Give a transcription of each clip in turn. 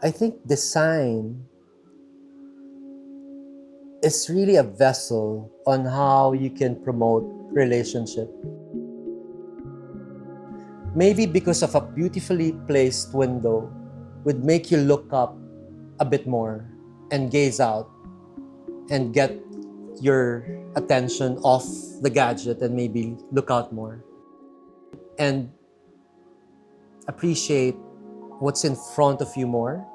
I think design is really a vessel on how you can promote relationship. Maybe because of a beautifully placed window would make you look up a bit more and gaze out and get your attention off the gadget and maybe look out more and appreciate what's in front of you more.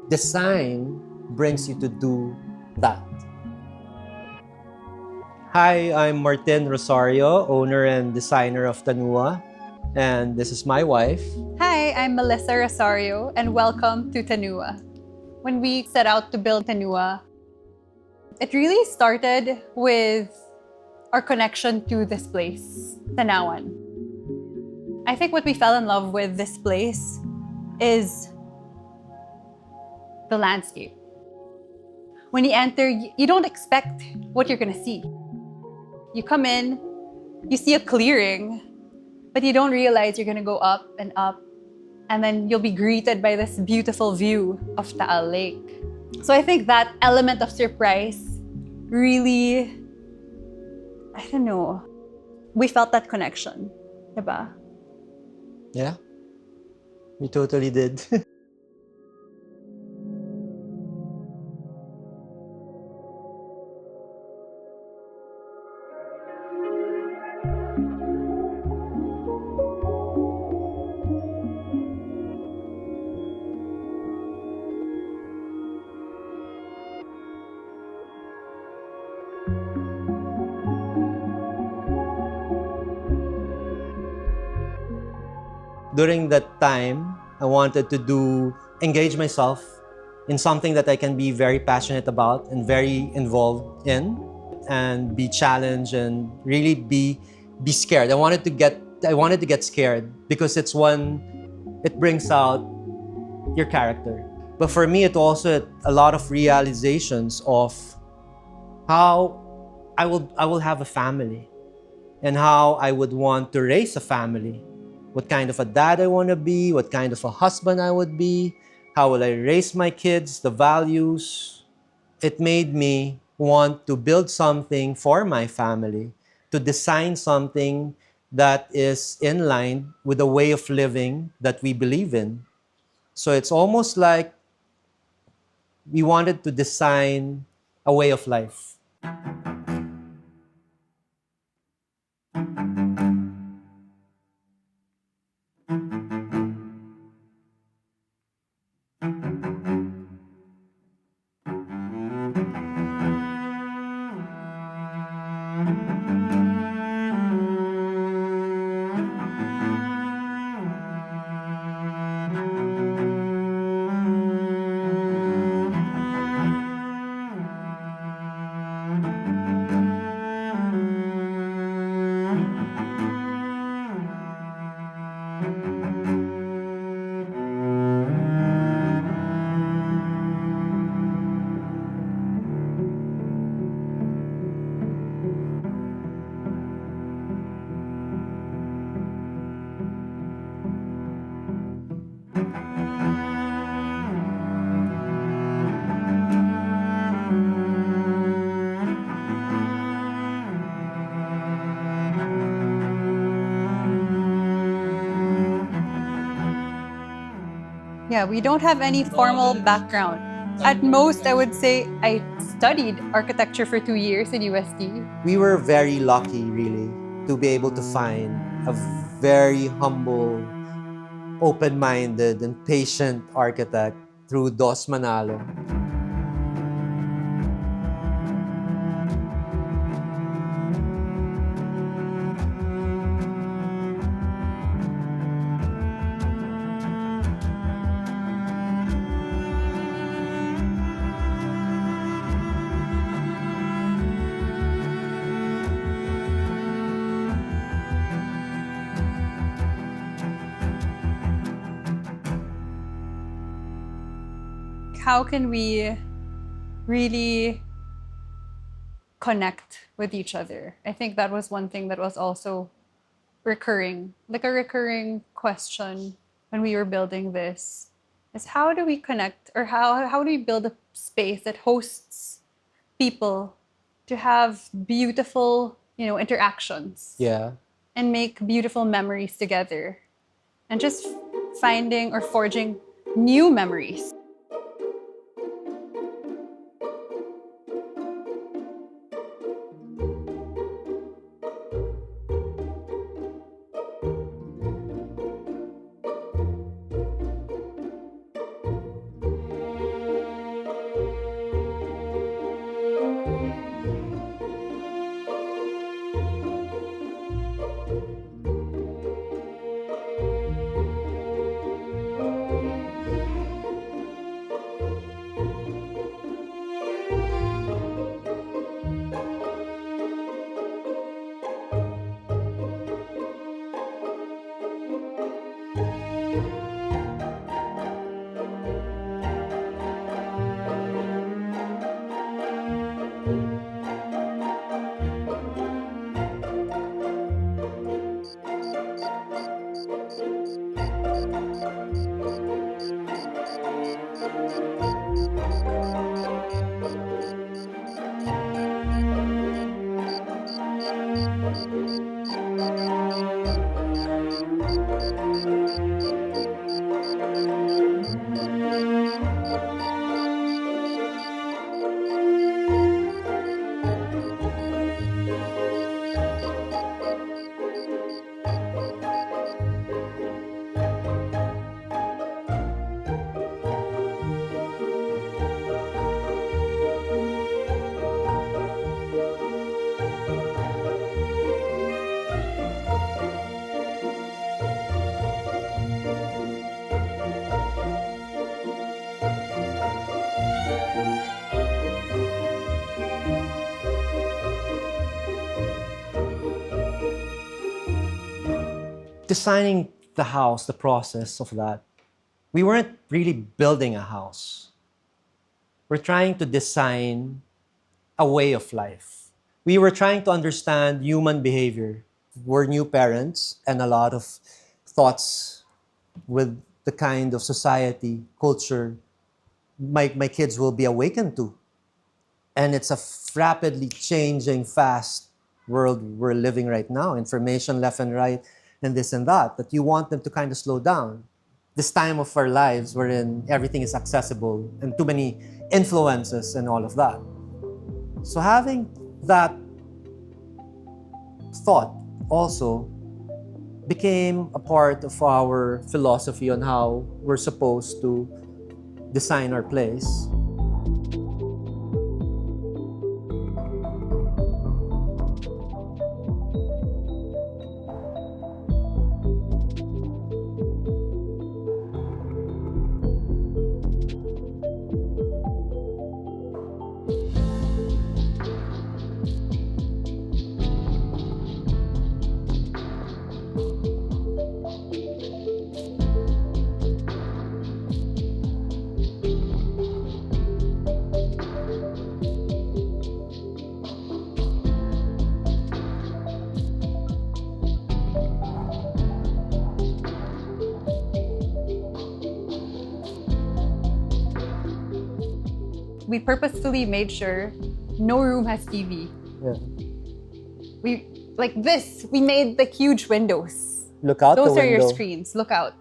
Design brings you to do that. Hi, I'm Martin Rosario, owner and designer of Tanua, and this is my wife. Hi, I'm Melissa Rosario, and welcome to Tanua. When we set out to build Tanua, it really started with our connection to this place, Tanauan. I think what we fell in love with this place is the landscape. When you enter, you don't expect what you're gonna see. You come in, you see a clearing, but you don't realize you're gonna go up, and then you'll be greeted by this beautiful view of Taal Lake. So I think that element of surprise really, I don't know, we felt that connection, diba? Yeah, we totally did. During that time, I wanted to engage myself in something that I can be very passionate about and very involved in, and be challenged and really be scared. I wanted to get scared because it brings out your character. But for me, it also a lot of realizations of how I will have a family and how I would want to raise a family. What kind of a dad I want to be, what kind of a husband I would be, how will I raise my kids, the values. It made me want to build something for my family, to design something that is in line with the way of living that we believe in. So it's almost like we wanted to design a way of life. Yeah, we don't have any formal background. At most, I would say I studied architecture for 2 years in USD. We were very lucky, really, to be able to find a very humble, open-minded, and patient architect through Dos Manalo. How can we really connect with each other? I think that was one thing that was also recurring, like a recurring question when we were building this is how do we connect, or how do we build a space that hosts people to have beautiful, interactions Yeah. and make beautiful memories together, and just finding or forging new memories. Designing the house, the process of that, we weren't really building a house. We're trying to design a way of life. We were trying to understand human behavior. We're new parents, and a lot of thoughts with the kind of society, culture my kids will be awakened to. And it's a rapidly changing, fast world we're living right now. Information left and right, and this and that. But you want them to kind of slow down. This time of our lives wherein everything is accessible and too many influences and all of that. So having that thought also became a part of our philosophy on how we're supposed to design our place. We purposefully made sure no room has TV. Yeah. We made like huge windows. Look out Those the are window. your screens. Look out.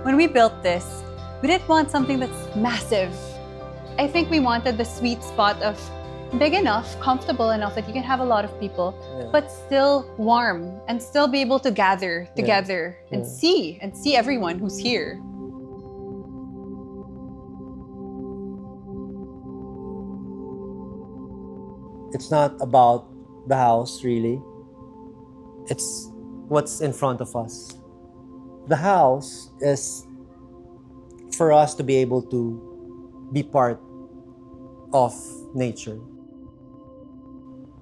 When we built this, we didn't want something that's massive. I think we wanted the sweet spot of big enough, comfortable enough that you can have a lot of people, but still warm and still be able to gather together and see everyone who's here. It's not about the house, really. It's what's in front of us. The house is for us to be able to be part of nature.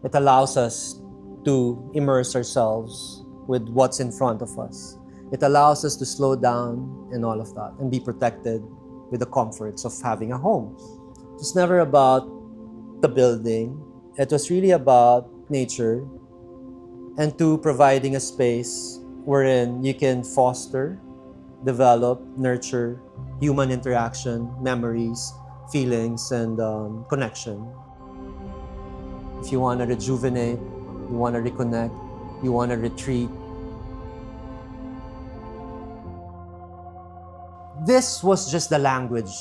It allows us to immerse ourselves with what's in front of us. It allows us to slow down and all of that and be protected with the comforts of having a home. It's never about the building. It was really about nature and to providing a space wherein you can foster, develop, nurture human interaction, memories, feelings, and connection. If you want to rejuvenate, you want to reconnect, you want to retreat. This was just the language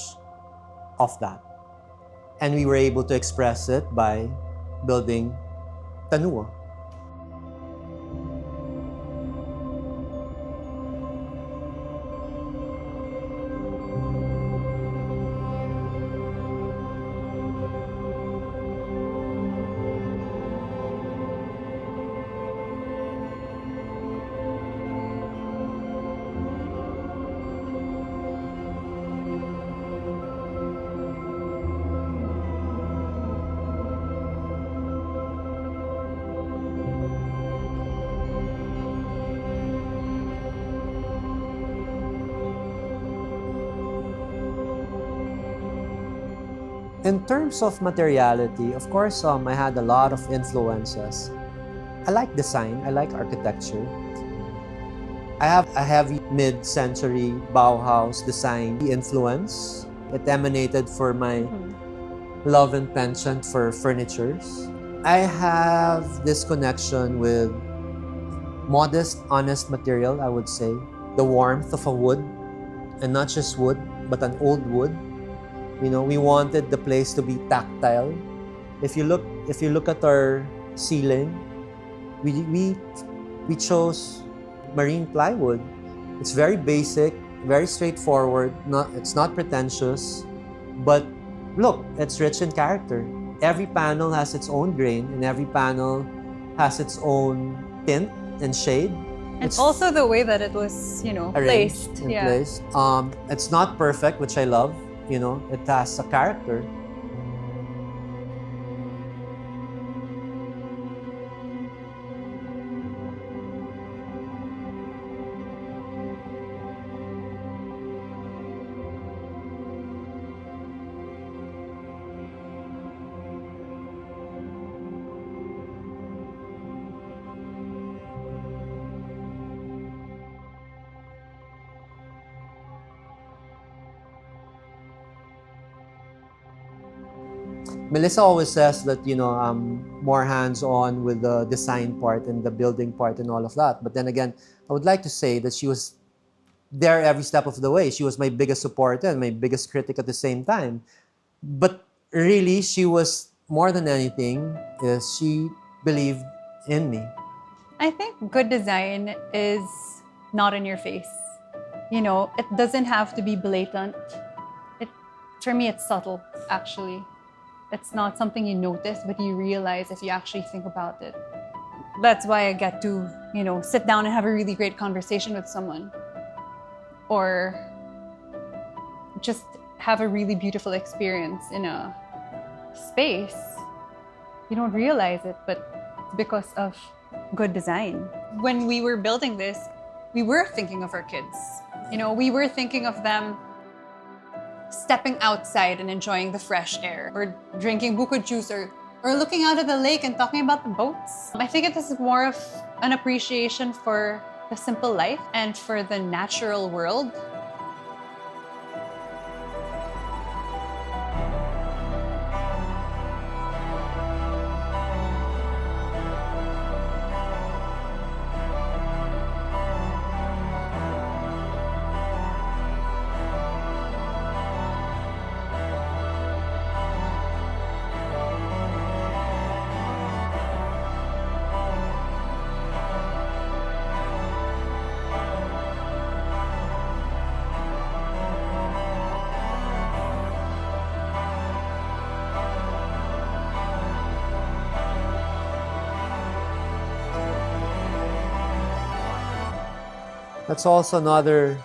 of that. And we were able to express it by building Tanua. In terms of materiality, of course, I had a lot of influences. I like design, I like architecture. I have a heavy mid-century Bauhaus design influence. It emanated for my love and penchant for furnitures. I have this connection with modest, honest material, I would say. The warmth of a wood, and not just wood, but an old wood. You know, we wanted the place to be tactile. If you look at our ceiling, we chose marine plywood. It's very basic, very straightforward. It's not pretentious, but look, it's rich in character. Every panel has its own grain, and every panel has its own tint and shade. It's also the way that it was, placed. Placed. It's not perfect, which I love. You know, it has a character. Melissa always says that, I'm more hands-on with the design part and the building part and all of that. But then again, I would like to say that she was there every step of the way. She was my biggest supporter and my biggest critic at the same time. But really, she was, more than anything, she believed in me. I think good design is not in your face. It doesn't have to be blatant. For me, it's subtle, actually. It's not something you notice, but you realize if you actually think about it. That's why I get to, sit down and have a really great conversation with someone. Or just have a really beautiful experience in a space. You don't realize it, but it's because of good design. When we were building this, we were thinking of our kids. We were thinking of them stepping outside and enjoying the fresh air, or drinking buko juice, or looking out at the lake and talking about the boats. I think it is more of an appreciation for the simple life and for the natural world. That's also another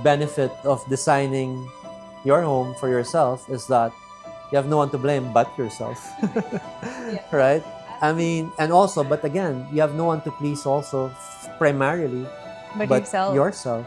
benefit of designing your home for yourself, is that you have no one to blame but yourself. Right? I mean, and also, but again, you have no one to please also, primarily, But but yourself. yourself.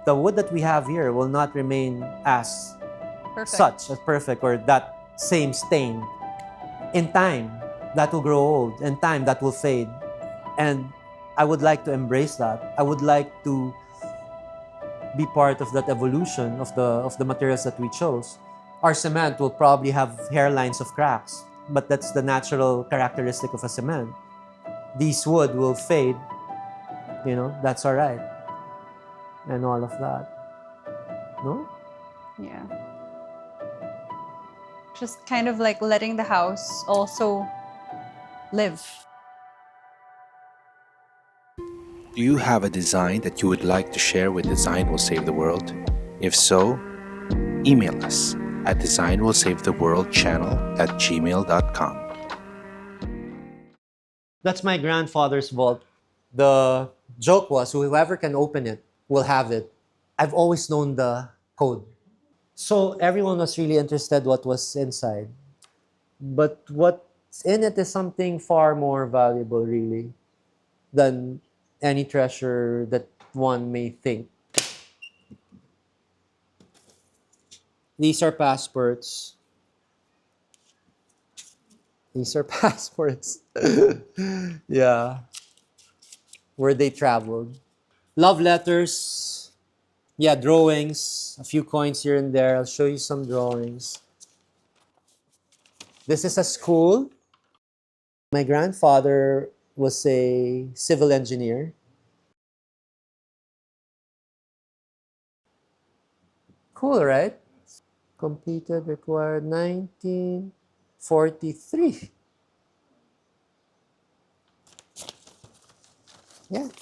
The wood that we have here will not remain as Perfect. as perfect, or that same stain. In time, that will grow old. In time, that will fade. And I would like to embrace that. I would like to be part of that evolution of the materials that we chose. Our cement will probably have hairlines of cracks, but that's the natural characteristic of a cement. These wood will fade, that's all right. And all of that. No? Yeah. Just kind of like letting the house also live. Do you have a design that you would like to share with Design Will Save the World? If so, email us at designwillsavetheworldchannel@gmail.com. That's my grandfather's vault. The joke was, whoever can open it will have it. I've always known the code. So everyone was really interested what was inside. But what's in it is something far more valuable, really, than any treasure that one may think. These are passports. These are passports. Yeah. Where they traveled. Love letters. Yeah, drawings. A few coins here and there. I'll show you some drawings. This is a school. My grandfather was a civil engineer. Cool, right? Completed, required 1943. Yeah,